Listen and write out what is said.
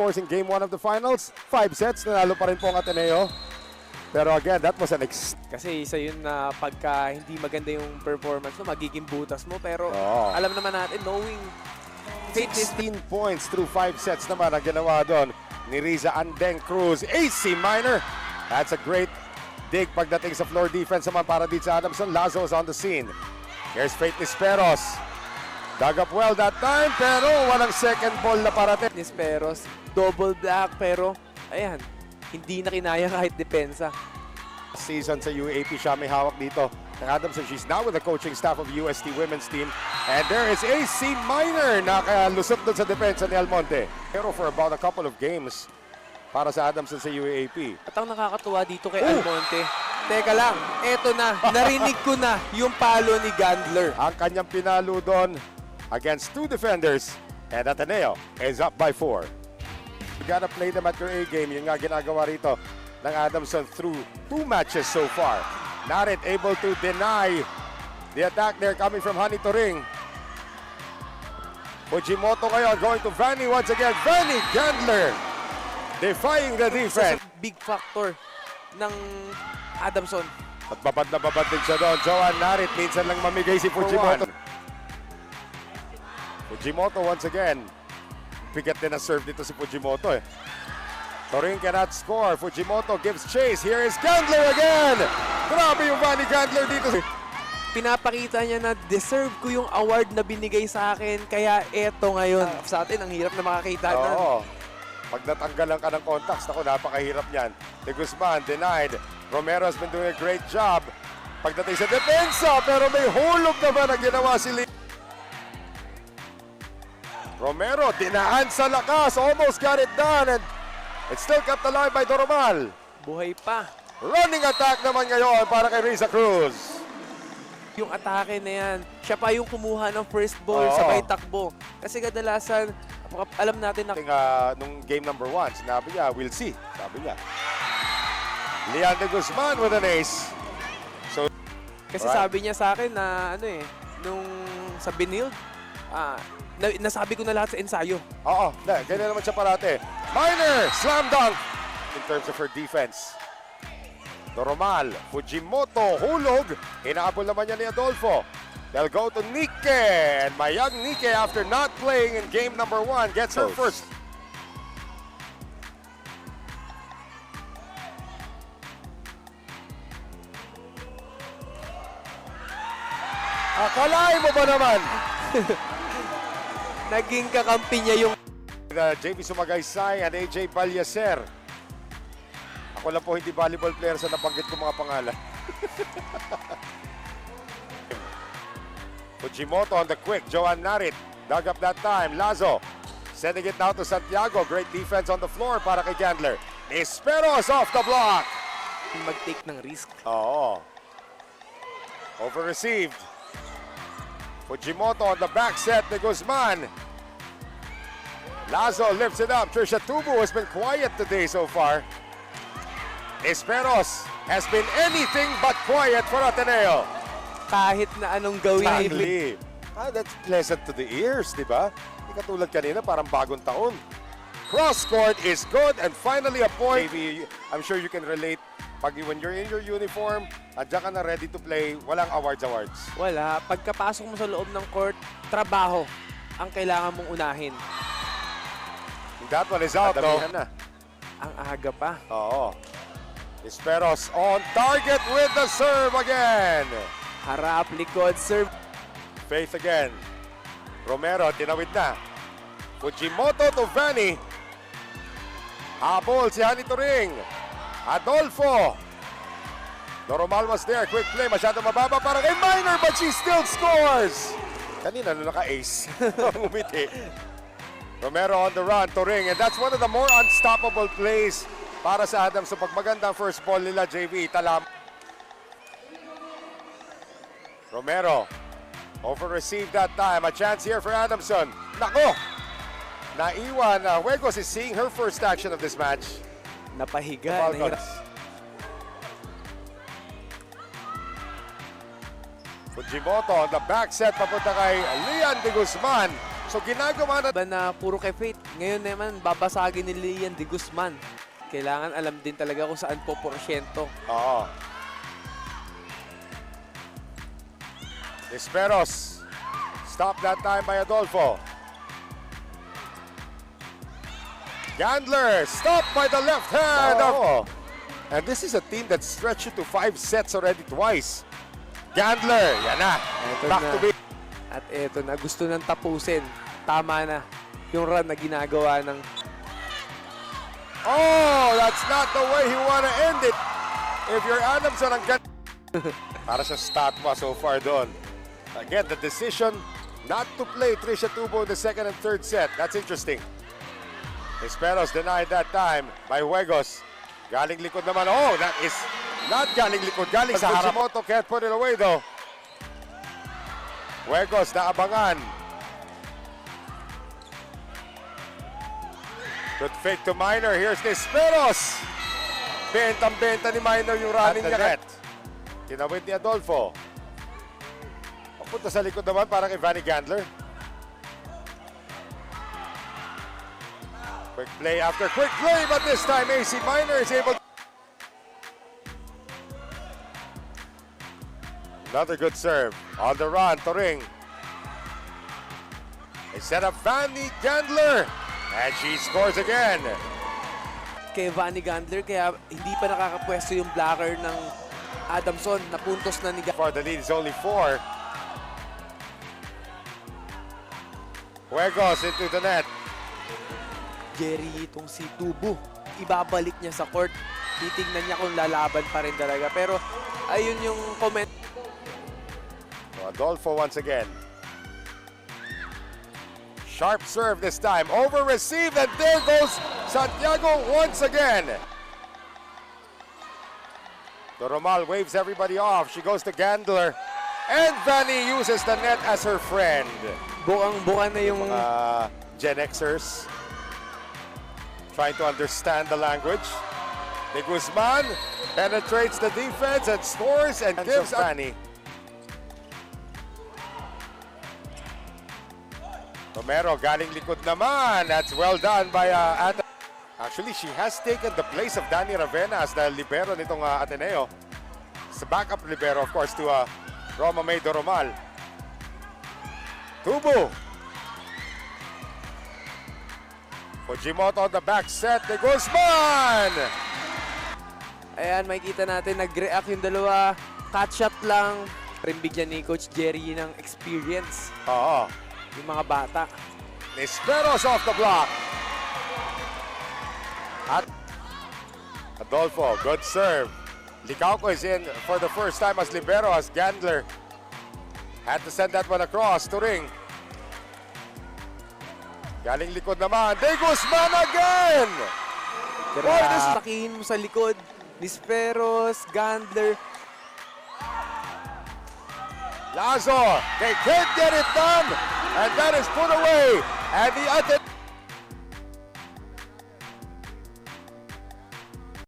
scores in Game 1 of the finals. 5 sets, nanalo pa rin po ang Ateneo. Pero again, that was an Kasi isa yun na pagka hindi maganda yung performance mo, magiging butas mo. Pero Oo. alam naman natin, knowing 16 points through 5 sets naman ang ginawa doon ni Riza Andeng Cruz. AC Minor. That's a great dig pagdating sa floor defense naman para dito sa Adamson. Lazo is on the scene. Here's Faith Nisperos. Dug up well that time, pero walang second ball na parating. Nisperos, double block, pero ayan, hindi na kinaya kahit depensa. Season sa UAP, siya may hawak dito. Ng Adamson, she's now with the coaching staff of UST women's team. And there is AC Minor na kalusot doon sa depensa ni Almonte. Pero for about a couple of games para sa Adamson sa UAP. At ang nakakatuwa dito kay Almonte, teka lang, eto na, narinig ko na yung palo ni Gandler. Ang kanyang pinalo doon against 2 defenders, and Ateneo is up by 4. You gotta play them at your A game. Yung nga ginagawa rito ng Adamson through 2 matches so far. Narit able to deny the attack there coming from Honey Turing. Fujimoto ngayon going to Vanny once again. Vanny Gandler defying the defense. Big factor ng Adamson. At babad na babad din siya doon. Joan Narit, minsan lang mamigay si Fujimoto. Fujimoto once again. Bigat din ang serve dito si Fujimoto eh. Turing cannot score. Fujimoto gives chase. Here is Gandler again. Grabe yung Vanny Gandler dito. Pinapakita niya na deserve ko yung award na binigay sa akin. Kaya eto ngayon. Sa atin, ang hirap na makakita na. Oo. Pag natanggalan ka ng contacts, ako napakahirap niyan. De Guzman denied. Romero has been doing a great job. Pagdating sa depensa, pero may hulog naman ang ginawa si Lee. Romero, dinaan sa lakas. Almost got it done. And it's still kept alive by Doromal. Buhay pa. Running attack naman ngayon para kay Riza Cruz. Yung atake na yan, siya pa yung kumuha ng first ball, Oo. sabay takbo. Kasi kadalasan, alam natin na Nung game number 1, sinabi niya, we'll see. Sabi niya. Leon de Guzman with an ace. So, kasi Alright. sabi niya sa akin na ano eh, nung sa Binild, nasabi ko na lahat sa ensayo. oo, ganyan naman siya parate. Minor, slam dunk in terms of her defense. Doromal, Fujimoto, hulog. Inaabol naman niya ni Adolfo. They'll go to Nike. And my young Nike, after not playing in game number 1, gets her first. Akalain mo ba naman? Naging kakampi niya yung JV Sumagaysay and AJ Balyacer. Ako lang po hindi volleyball player sa nabanggit ko mga pangalan. Fujimoto on the quick. Joan Narit dug up that time. Lazo sending it now to Santiago. Great defense on the floor para kay Gandler. Nisperos off the block. mag-take ng risk. Oo. Over-received. Fujimoto on the back set ni Guzman. Lazo lifts it up. Trisha Tubu has been quiet today so far. Esperos has been anything but quiet for Ateneo. Kahit na anong gawin ni Exactly. That's pleasant to the ears, di ba? Hindi katulad kanina, parang bagong taon. Cross court is good and finally a point. Maybe, I'm sure you can relate. Pag when you're in your uniform, andyan ka na ready to play, walang awards. Wala. Pagkapasok mo sa loob ng court, trabaho ang kailangan mong unahin. That one is out, though. Na. Ang aga pa. Oo. Esperos on target with the serve again. Harap, likod, serve. Faith again. Romero, tinawid na. Fujimoto to Vanny. Habol si Honey Turing. Adolfo. Doromal was there. Quick play. Masyado mababa para kay Minor, but she still scores. Kanina na naka-ace. Umiti. Romero on the run. Turing. And that's one of the more unstoppable plays para sa Adams. So pag maganda ang first ball nila, JV, talam. Romero. Over-received that time. A chance here for Adamson. Nako! Naiwan. Huegos is seeing her first action of this match. Napahiga. Falcons. Fujimoto on the back set papunta kay Leon de Guzman. So ginagawa na Ba na puro kay Faith. Ngayon naman, babasagin ni Lian de Guzman. Kailangan alam din talaga kung saan po porsyento. Oo. Esperos. Stop that time by Adolfo. Gandler. Stop by the left hand. Oo. And this is a team that stretched you to 5 sets already twice. Gandler. Yan na. Eto Back na. to be. At eto na, gusto nang tapusin. Tama na yung run na ginagawa ng... Oh, that's not the way he wanna end it. If you're Adamson, ang ganda. Para sa statwa so far doon. Again, the decision not to play Trisha Tubo in the second and third set. That's interesting. Esperos denied that time by Juegos. Galing likod naman. Oh, that is not galing likod. Galing sa harap. Fujimoto can't put it away though. Juegos naabangan. Good fake to Minor. Here's Esperos. Bentang-benta ni Minor yung running niya. Kinawit ni Adolfo. Papunta sa likod naman parang kay Vanny Gandler. Quick play after quick play, but this time AC Minor is able. Another good serve. On the run, Turing. They set up Vanny Gandler. And she scores again. Kay Vanny Gandler, kaya hindi pa nakakapwesto yung blocker ng Adamson. Napuntos na ni For the lead is only 4. Juegos into the net. Jerry itong si Tubo. Ibabalik niya sa court. Titignan niya kung lalaban pa rin talaga. Pero ayun yung comment. Adolfo once again. Sharp serve this time. Over received, and there goes Santiago once again. Doromal waves everybody off. She goes to Gandler. And Vanny uses the net as her friend. Bukang-buka na yung... Gen Xers trying to understand the language. De Guzman penetrates the defense and scores and gives Vanny. Romero galing likod naman. That's well done by Ateneo. Actually, she has taken the place of Danny Ravena as the libero nitong Ateneo. It's a backup libero, of course, to Roma May Doromal. Tubo. Fujimoto on the back set. De Guzman! Ayan, makikita natin, nag-react yung dalawa. Cut shot lang. Rin bigyan ni Coach Jerry ng experience. Oo. Yung mga bata. Esperos off the block. At Adolfo, good serve. Licauco is in for the first time as libero as Gandler had to send that one across. Turing. Galing likod naman. De Guzman again! Boy, this Takihin mo sa likod. Nisperos, Gandler. Lazo, they can't get it done. And that is put away. And the other